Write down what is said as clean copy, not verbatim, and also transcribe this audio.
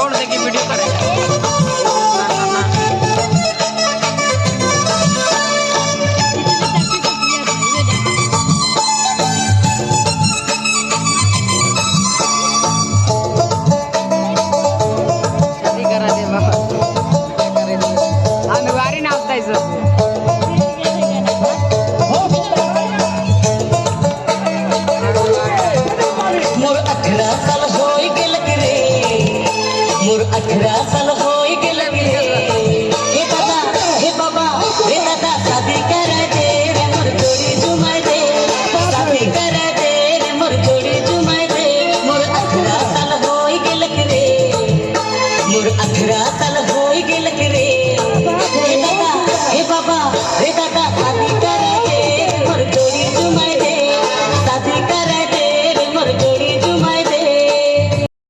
तोड़ देगी वीडियो करेगा। मोर 18 साल होई गेल रे मोर 18